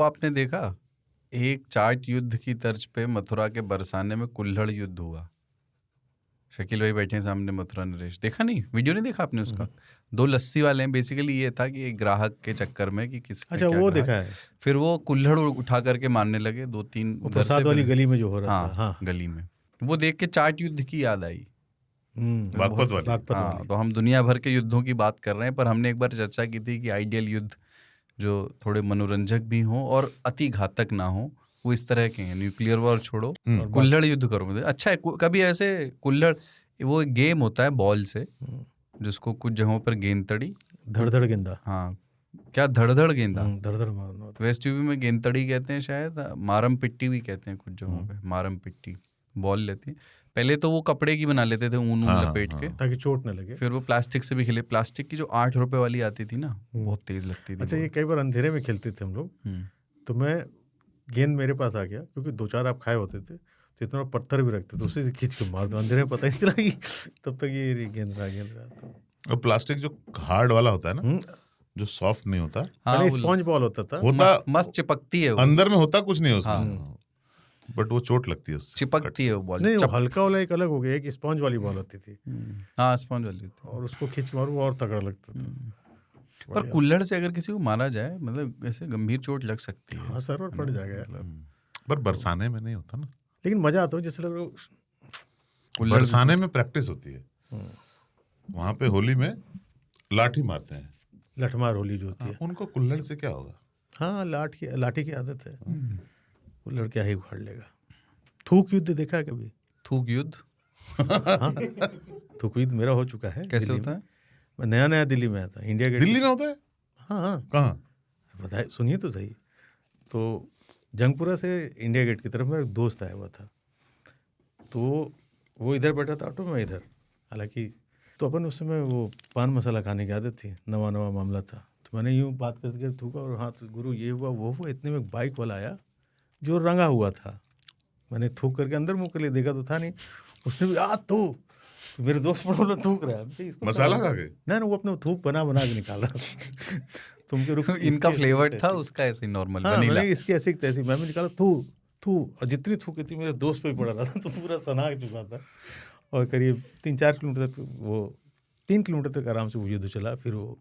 आपने देखा, एक चाट युद्ध की तर्ज पे मथुरा के बरसाने में कुल्हड़ युद्ध हुआ। शकील भाई बैठे हैं सामने, मथुरा नरेश, देखा नहीं? वीडियो नहीं देखा आपने उसका? 2 लस्सी वाले हैं, बेसिकली ये था कि एक ग्राहक के चक्कर में कि किसका अच्छा, क्या वो ग्राहक, देखा है। फिर वो कुल्हड़ उठा करके मारने लगे 2-3 वो उधर प्रसाद से, वाली फिर गली में जो हो रहा था। हाँ गली में। वो देख के चाट युद्ध की याद आई। बागपत वाली। हाँ, तो हम दुनिया भर के युद्धों की बात कर रहे हैं, पर हमने एक बार चर्चा की थी कि आइडियल युद्ध जो थोड़े मनोरंजक भी हों और अति घातक ना हो, वो इस तरह के हैं। न्यूक्लियर वॉर छोड़ो, कुल्हड़ युद्ध करो। अच्छा है कभी ऐसे कुल्हड़, वो एक गेम होता है बॉल से, जिसको कुछ जगहों पर गेंद तड़ी, धड़ गेंदा। हाँ, क्या धड़ गेंदा, धड़ मारना। वेस्ट यूपी में गेंद तड़ी कहते हैं शायद, मारम पिट्टी भी कहते हैं कुछ जगहों पे। मारम पिट्टी बॉल लेती है। पहले तो वो कपड़े की बना लेते थे, ऊन लपेट के, ताकि चोट न लगे। फिर वो प्लास्टिक से भी खेले। प्लास्टिक की जो 8 रुपए वाली आती थी ना, बहुत तेज लगती थी। अच्छा, ये कई बार अंधेरे में खेलते थे हम लोग, तो मैं गेंद मेरे पास आ गया, क्योंकि 2-4 आप खाए होते थे, तो इतना पत्थर भी रखते थे, उसी से खींच के मार दो। अंधेरे में पता ही चला कि तब तक ये गेंद रहा। तो और प्लास्टिक जो हार्ड वाला होता है ना, जो सॉफ्ट नहीं होता, हाँ, स्पॉन्ज बॉल होता था, मस्त चिपकती है वो। अंदर में होता कुछ नहीं उसमें, बट वो चोट लगती है उससे, चिपकती है वो बॉल। नहीं, हल्का वाला एक अलग हो गया, एक स्पॉन्ज वाली बॉल होती थी। हाँ, स्पॉन्ज वाली थी, और उसको खींच के मारो, वो और तगड़ा लगता था। पर कुल्हड़ से अगर किसी को मारा जाए, मतलब ऐसे गंभीर चोट लग सकती है। हाँ, सर पर पड़ जाएगा। पर बरसाने में नहीं होता ना, लेकिन मजा आता है। जैसे लोग बरसाने में प्रैक्टिस होती है, वहां पे होली में लाठी मारते हैं, लठमार होली जो होती है। उनको कुल्हड़ से क्या होगा? हाँ, लाठी की आदत है। कुल्हड़ क्या ही उखाड़ लेगा। थूक युद्ध देखा है कभी? थूक युद्ध? हाँ, थूक युद्ध मेरा हो चुका है। कैसे होता है? मैं नया दिल्ली में आया था, इंडिया गेट। दिल्ली में होता है? हाँ। कहाँ? बताए, सुनिए तो सही। तो जंगपुरा से इंडिया गेट की तरफ मेरा एक दोस्त आया हुआ था, तो वो इधर बैठा था ऑटो में, इधर। हालांकि तो अपन उस समय वो पान मसाला खाने की आदत थी, नवा मामला था। तो मैंने यूँ बात करके थूका, और हाँ गुरु ये हुआ वो हुआ। इतने में एक बाइक वाला आया जो रंगा हुआ था। मैंने थूक करके अंदर मुँह के लिए देखा तो था नहीं। उसने भी तो मेरे दोस्त पड़ोला थूक रहा है, मसाला खा के? ना, वो अपने थूक बना के निकाल रहा था। तुमके रुक, इनका फ्लेवर था उसका ऐसे नॉर्मल वनीला, इसकी ऐसी तैसी। मैं भी निकाला थू, और जितनी थूकी थी मेरे दोस्त पे ही पड़ा रहा था, तो पूरा सनाग चुका था। और करीब 3-4 किलोमीटर तक, वो 3 किलोमीटर तक आराम से वो युद्ध चला। फिर वो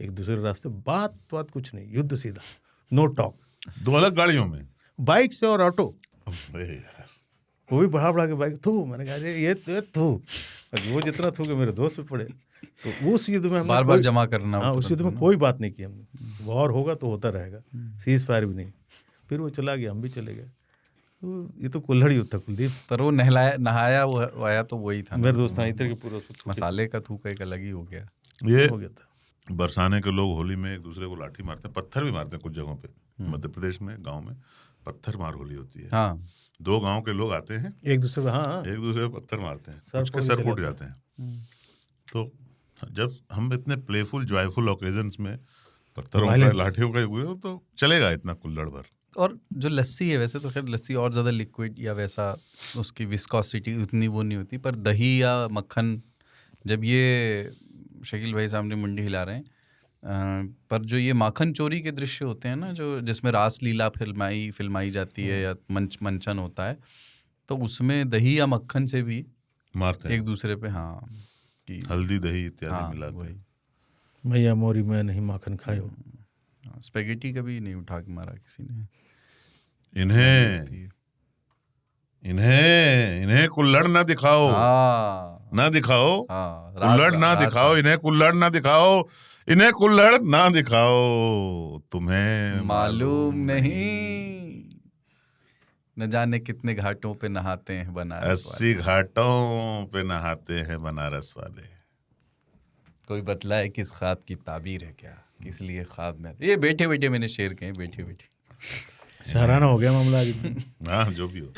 एक दूसरे रास्ते, बात कुछ नहीं, युद्ध सीधा, नो टॉक। 2 अलग गाड़ियों में, बाइक से और ऑटो, वो भी बढ़ा के बाइक थू। मैंने कहा ये थू, वो जितना थू के मेरे दोस्त पे पड़े। तो उस युद्ध में बार बार जमा करना। हाँ, उस युद्ध में कोई बात नहीं की हमने। वॉर होगा तो होता रहेगा, सीज फायर भी नहीं। फिर वो चला गया, हम भी चले गए। तो ये तो कुल्हड़ युद्ध था कुलदीप। पर वो नहाया वो आया तो वही था, मेरे दोस्त इधर के पूरा मसाले का थूक एक अलग ही हो गया। ये हो गया था। बरसाने के लोग होली में एक दूसरे को लाठी मारते हैं, पत्थर भी मारते हैं कुछ जगहों पे। मध्य प्रदेश में गांव में पत्थर मार होली होती है। हाँ, 2 गांव के लोग आते हैं, एक दूसरे को, हाँ, एक दूसरे को पत्थर मारते हैं, उसके सर फूट जाते हैं। तो जब हम इतने प्लेफुल जॉयफुल ओकेजन्स में पत्थरों का, लाठियों का हुए हो, तो चलेगा इतना कुल्हड़ भर। और जो लस्सी है, वैसे तो खैर लस्सी और ज़्यादा लिक्विड या वैसा उसकी विस्कोसिटी उतनी वो नहीं होती, पर दही या मक्खन, जब ये शकील भाई सामने मुंडी हिला रहे हैं, पर जो ये माखन चोरी के दृश्य होते हैं ना, जो जिसमें रासलीला फिल्माई जाती है या मंचन होता है, तो उसमें दही या मक्खन से भी मारते हैं एक दूसरे पे। हाँ, कि हल्दी दही इत्यादि मिला के। मैया मोरी मैं नहीं माखन खायो। स्पेगेटी कभी नहीं उठा के मारा किसी ने। इन्हें कुल्हड़ ना दिखाओ, ना दिखाओ, कुल्हड़ ना दिखाओ, इन्हें कुल्हड़ ना दिखाओ, इन्हें कुल्हड़ ना दिखाओ, तुम्हें मालूम नहीं न जाने कितने घाटों पे नहाते हैं बनारस 80 घाटों पे नहाते हैं बनारस वाले। कोई बतलाए किस ख्वाब की ताबीर है क्या, किस लिए ख्वाब में। ये बैठे बैठे मैंने शेर कहे, बैठे बैठे शहराना हो गया मामला। हाँ, जो भी हो।